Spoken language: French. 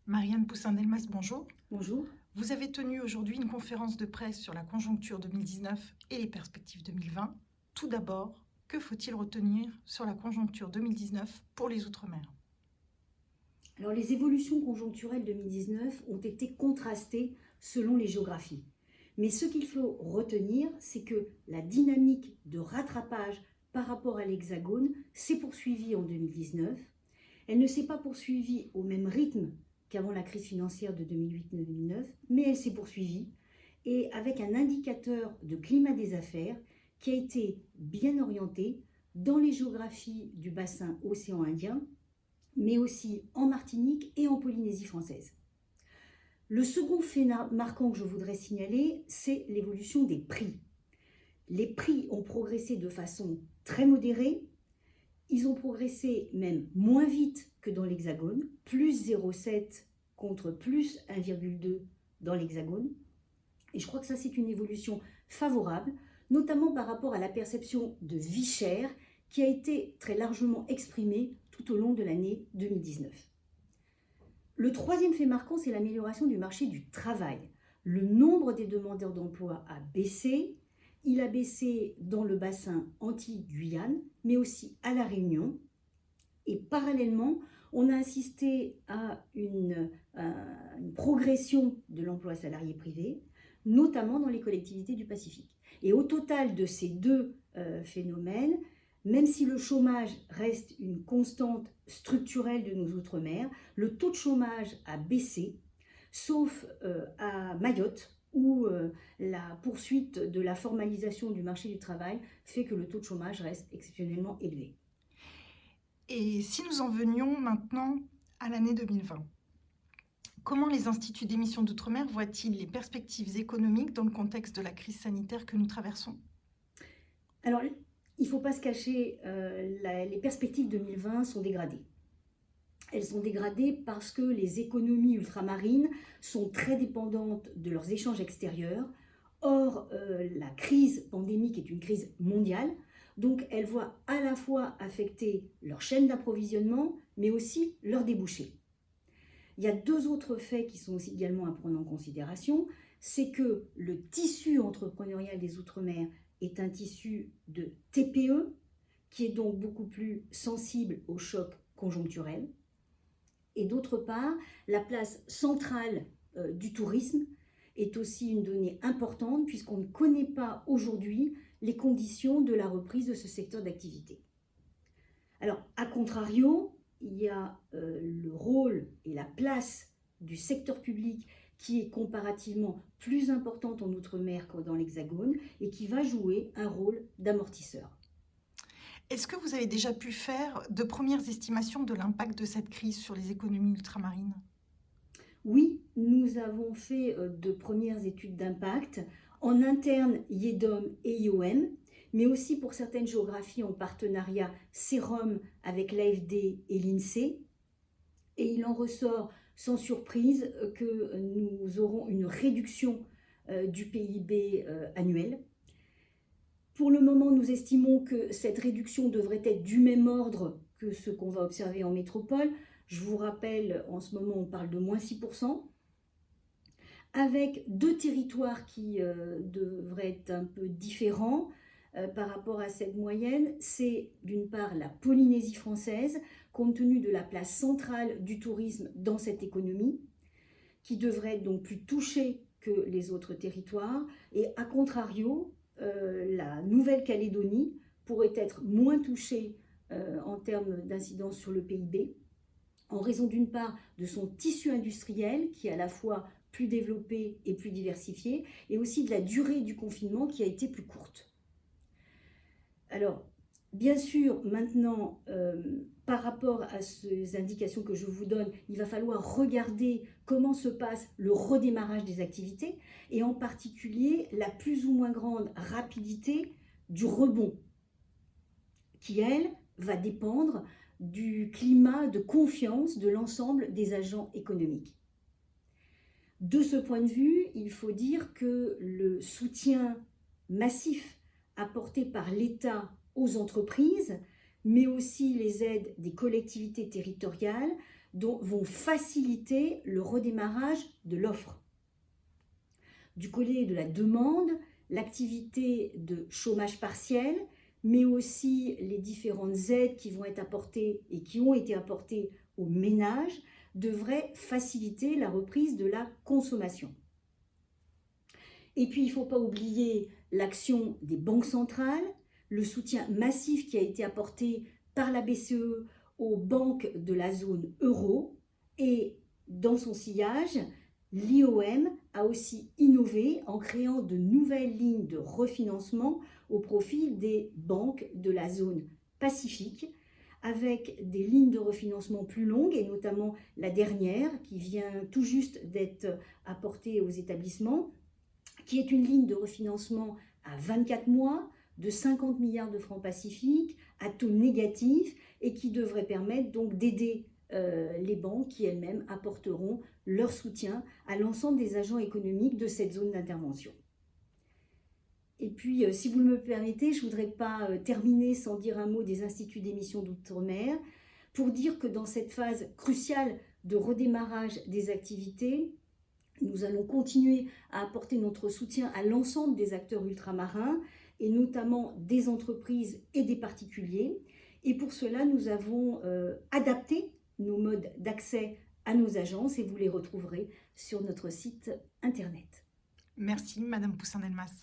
Marianne Poussin-Delmas, bonjour. Bonjour. Vous avez tenu aujourd'hui une conférence de presse sur la conjoncture 2019 et les perspectives 2020. Tout d'abord, que faut-il retenir sur la conjoncture 2019 pour les Outre-mer ? Alors, les évolutions conjoncturelles 2019 ont été contrastées selon les géographies. Mais ce qu'il faut retenir, c'est que la dynamique de rattrapage par rapport à l'Hexagone s'est poursuivie en 2019. Elle ne s'est pas poursuivie au même rythme qu'avant la crise financière de 2008-2009, mais elle s'est poursuivie et avec un indicateur de climat des affaires qui a été bien orienté dans les géographies du bassin océan Indien, mais aussi en Martinique et en Polynésie française. Le second fait marquant que je voudrais signaler, c'est l'évolution des prix. Les prix ont progressé de façon très modérée. Ils ont progressé même moins vite que dans l'Hexagone, plus 0,7 contre plus 1,2 dans l'Hexagone. Et je crois que ça, c'est une évolution favorable, notamment par rapport à la perception de vie chère qui a été très largement exprimée tout au long de l'année 2019. Le troisième fait marquant, c'est l'amélioration du marché du travail. Le nombre des demandeurs d'emploi a baissé. Il a baissé dans le bassin Antilles-Guyane, mais aussi à La Réunion. Et parallèlement, on a assisté à une progression de l'emploi salarié privé, notamment dans les collectivités du Pacifique. Et au total de ces deux phénomènes, même si le chômage reste une constante structurelle de nos Outre-mer, le taux de chômage a baissé, sauf à Mayotte, où la poursuite de la formalisation du marché du travail fait que le taux de chômage reste exceptionnellement élevé. Et si nous en venions maintenant à l'année 2020, comment les instituts d'émission d'outre-mer voient-ils les perspectives économiques dans le contexte de la crise sanitaire que nous traversons ? Alors, il ne faut pas se cacher, les perspectives 2020 sont dégradées. Elles sont dégradées parce que les économies ultramarines sont très dépendantes de leurs échanges extérieurs. Or, la crise pandémique est une crise mondiale, donc elle voit à la fois affecter leur chaîne d'approvisionnement, mais aussi leurs débouchés. Il y a deux autres faits qui sont aussi également à prendre en considération. C'est que le tissu entrepreneurial des Outre-mer est un tissu de TPE, qui est donc beaucoup plus sensible aux chocs conjoncturels. Et d'autre part, la place centrale du tourisme est aussi une donnée importante puisqu'on ne connaît pas aujourd'hui les conditions de la reprise de ce secteur d'activité. Alors, à contrario, il y a le rôle et la place du secteur public qui est comparativement plus importante en Outre-mer que dans l'Hexagone et qui va jouer un rôle d'amortisseur. Est-ce que vous avez déjà pu faire de premières estimations de l'impact de cette crise sur les économies ultramarines ? Oui, nous avons fait de premières études d'impact en interne IEDOM et IOM, mais aussi pour certaines géographies en partenariat CEROM avec l'AFD et l'INSEE. Et il en ressort sans surprise que nous aurons une réduction du PIB annuel. Pour le moment, nous estimons que cette réduction devrait être du même ordre que ce qu'on va observer en métropole. Je vous rappelle, en ce moment, on parle de moins 6%, avec deux territoires qui devraient être un peu différents par rapport à cette moyenne. C'est d'une part la Polynésie française, compte tenu de la place centrale du tourisme dans cette économie, qui devrait être donc plus touchée que les autres territoires, et à contrario, la Nouvelle-Calédonie pourrait être moins touchée en termes d'incidence sur le PIB, en raison d'une part de son tissu industriel qui est à la fois plus développé et plus diversifié, et aussi de la durée du confinement qui a été plus courte. Alors, bien sûr, maintenant, par rapport à ces indications que je vous donne, il va falloir regarder comment se passe le redémarrage des activités et en particulier la plus ou moins grande rapidité du rebond qui, elle, va dépendre du climat de confiance de l'ensemble des agents économiques. De ce point de vue, il faut dire que le soutien massif apporté par l'État aux entreprises, mais aussi les aides des collectivités territoriales, vont faciliter le redémarrage de l'offre. Du côté de la demande, l'activité de chômage partiel, mais aussi les différentes aides qui vont être apportées et qui ont été apportées aux ménages devraient faciliter la reprise de la consommation. Et puis, il ne faut pas oublier l'action des banques centrales, le soutien massif qui a été apporté par la BCE aux banques de la zone euro. Et dans son sillage, l'IOM a aussi innové en créant de nouvelles lignes de refinancement au profit des banques de la zone Pacifique, avec des lignes de refinancement plus longues, et notamment la dernière qui vient tout juste d'être apportée aux établissements, qui est une ligne de refinancement à 24 mois de 50 milliards de francs Pacifique à taux négatif et qui devrait permettre donc d'aider les banques qui elles-mêmes apporteront leur soutien à l'ensemble des agents économiques de cette zone d'intervention. Et puis, si vous me permettez, je ne voudrais pas terminer sans dire un mot des instituts d'émission d'outre-mer, pour dire que dans cette phase cruciale de redémarrage des activités, nous allons continuer à apporter notre soutien à l'ensemble des acteurs ultramarins, et notamment des entreprises et des particuliers. Et pour cela, nous avons adapté nos modes d'accès à nos agences, et vous les retrouverez sur notre site internet. Merci, Madame Poussin-Delmas.